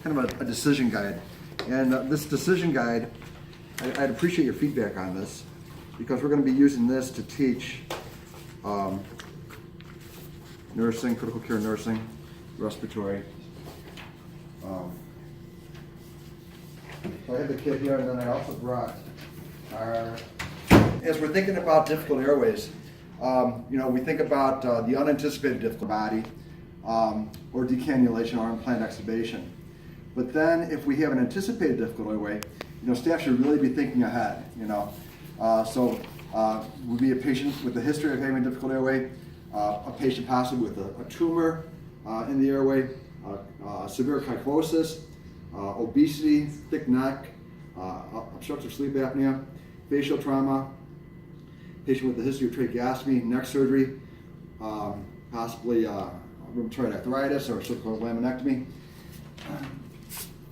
kind of a decision guide. And this decision guide, I'd appreciate your feedback on this, because we're going to be using this to teach nursing, critical care nursing, respiratory. So I have the kit here, and then I also brought our, as we're thinking about difficult airways, we think about the unanticipated difficult body, or decannulation or unplanned extubation. But then if we have an anticipated difficult airway, staff should really be thinking ahead, would be a patient with a history of having a difficult airway, a patient possibly with a tumor in the airway, severe kyphosis, obesity, thick neck, obstructive sleep apnea, facial trauma, patient with a history of tracheostomy, neck surgery, possibly rheumatoid arthritis or cervical laminectomy.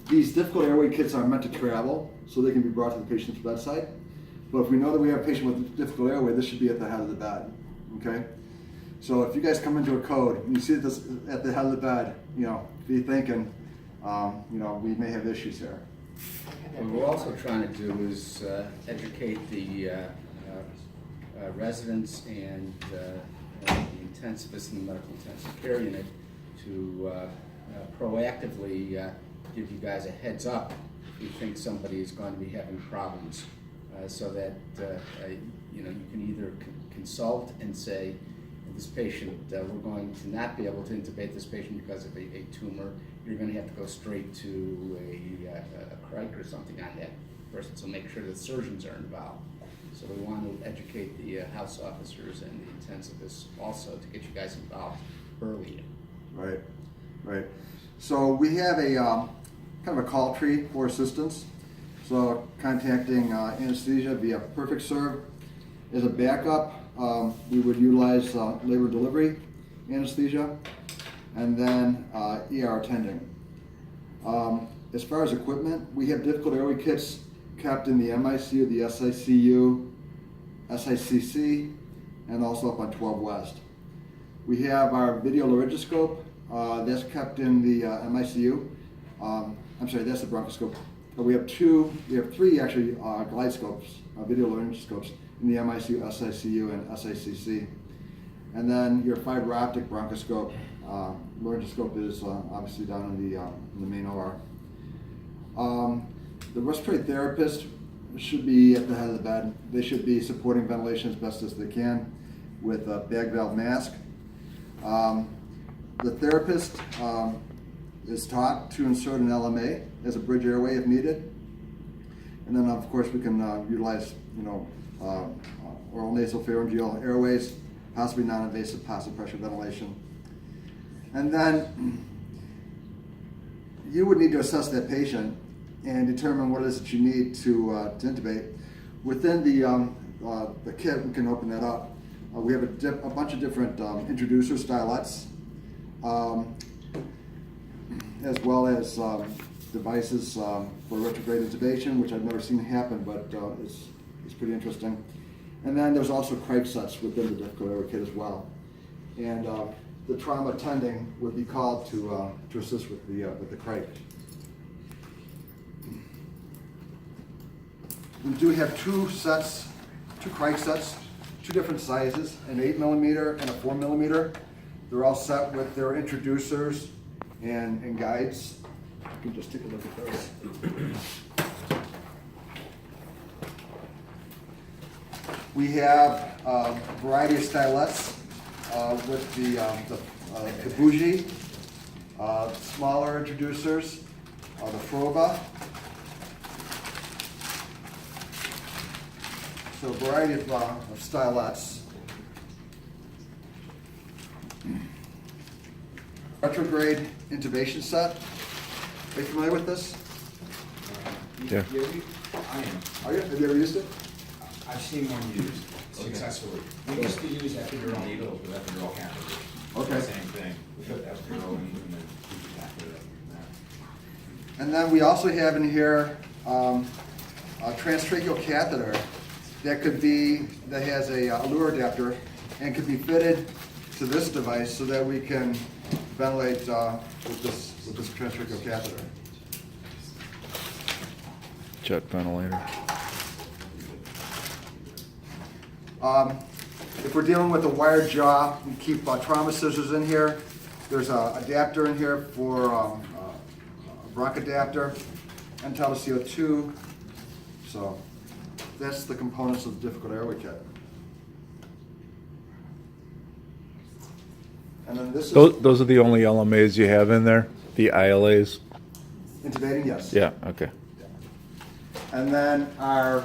These difficult airway kits are meant to travel so they can be brought to the patient's bedside. But if we know that we have a patient with a difficult airway, this should be at the head of the bed, okay? So if you guys come into a code and you see this at the head of the bed, be thinking, we may have issues here. What we're also trying to do is educate the residents and the intensivists in the medical intensive care unit to proactively give you guys a heads up if you think somebody is going to be having problems, so that you can either consult and say, this patient, we're going to not be able to intubate this patient because of a tumor. You're going to have to go straight to a crike or something on that person, so make sure that surgeons are involved. So we want to educate the house officers and the intensivists also to get you guys involved early. Right. So we have a kind of a call tree for assistance. So contacting anesthesia via Perfect Serve. As a backup, we would utilize labor delivery anesthesia, and then ER attending. As far as equipment, we have difficult airway kits kept in the MICU, the SICU, SICC, and also up on 12 West. We have our video laryngoscope that's kept in the MICU. I'm sorry, that's the bronchoscope. We have three actually glide scopes, video laryngoscopes in the MICU, SICU, and SICC. And then your fiber optic bronchoscope, laryngoscope is obviously down in the main OR. The respiratory therapist should be at the head of the bed. They should be supporting ventilation as best as they can with a bag valve mask. The therapist is taught to insert an LMA as a bridge airway if needed. And then of course we can utilize oral nasopharyngeal airways, possibly non-invasive passive pressure ventilation. And then you would need to assess that patient and determine what it is that you need to intubate. Within the kit, we can open that up. We have a bunch of different introducer stylettes, as well as devices for retrograde intubation, which I've never seen happen, but it's pretty interesting. And then there's also crike sets within the difficult airway kit as well. And the trauma attending would be called to assist with the crike. We do have two crike sets, two different sizes, an 8mm and a 4mm. They're all set with their introducers and guides. You can just take a look at those. We have a variety of stylettes with the bougie, smaller introducers, the Froba. So a variety of stylettes. Retrograde intubation set. Are you familiar with this? Yeah. I am. Are you? Have you ever used it? I've seen one used successfully. We used to use epidural needles with epidural catheters. Okay. Same thing. We put epidural in and then keep the catheter up. And then we also have in here a transtracheal catheter that has a lure adapter and could be fitted to this device so that we can ventilate with this transtracheal catheter. jet ventilator. If we're dealing with a wired jaw, we keep trauma scissors in here. There's an adapter in here for a bronch adapter, end-tidal CO2. So that's the components of the difficult airway kit. And then this is Those are the only LMAs you have in there? The ILAs? intubating, yes. Yeah, okay. And then our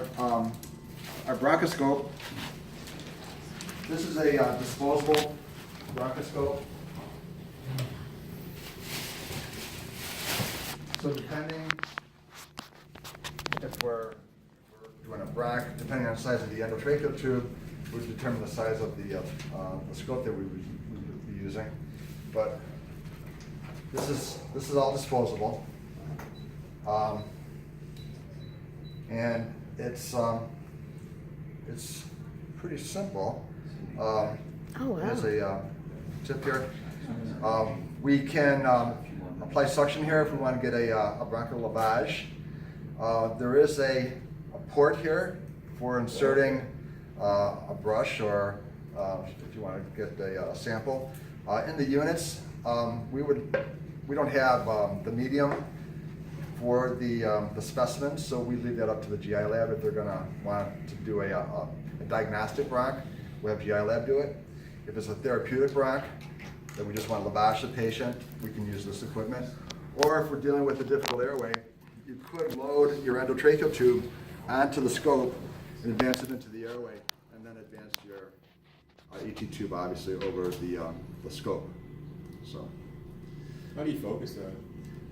bronchoscope. This is a disposable bronchoscope. So depending if we're doing a bronch, depending on the size of the endotracheal tube, would determine the size of the scope that we would be using. But this is all disposable, and it's pretty simple. Oh, wow. There's a tip here. We can apply suction here if we want to get a bronchial lavage. There is a port here for inserting a brush, or if you want to get a sample. In the units, we don't have the medium for the specimens, so we leave that up to the GI lab if they're going to want to do a diagnostic bronch. We have GI lab do it. If it's a therapeutic bronch, then we just want to lavage the patient, we can use this equipment. Or if we're dealing with a difficult airway, you could load your endotracheal tube onto the scope and advance it into the airway, and then advance your ET tube obviously over the scope. So, How do you focus that?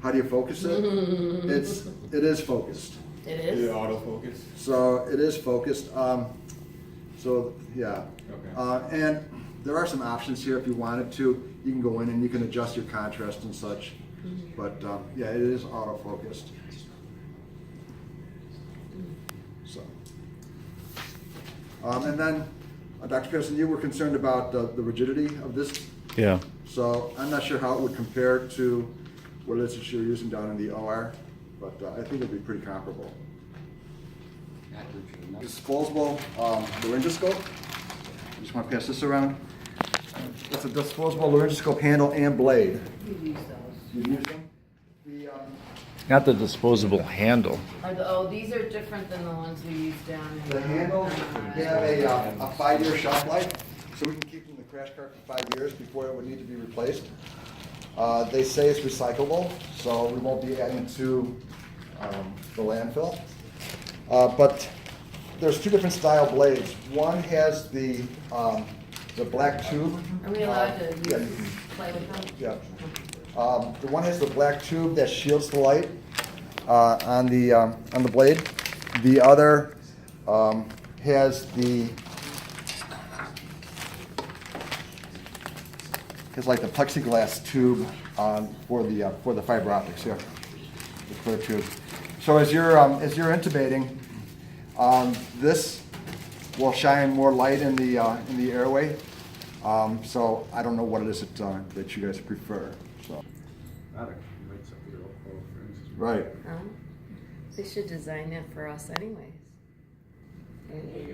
how do you focus it? It is focused. It Is it is? autofocus? So it is focused. So yeah. Okay. And there are some options here if you wanted to. You can go in and you can adjust your contrast and such. But yeah, it is autofocused. So. And then, Dr. Pearson, you were concerned about the rigidity of this. Yeah. So I'm not sure how it would compare to what literature you're using down in the OR, but I think it'd be pretty comparable. Disposable laryngoscope. I just want to pass this around. That's a disposable laryngoscope handle and blade. You use those. You use them? The, Not the disposable handle. These are different than the ones we use down in. the handles have a 5-year shelf life, so we can keep them in the crash cart for 5 years before it would need to be replaced. They say it's recyclable, so we won't be adding to the landfill. But there's two different style blades. One has the black tube. Are we allowed to Yeah, use, play with them? yeah. The one has the black tube that shields the light on the blade. The other has like the plexiglass tube for the fiber optics here, the clear tube. So as you're intubating, this will shine more light in the airway. So I don't know what it is that you guys prefer. So right. They should design it for us anyways.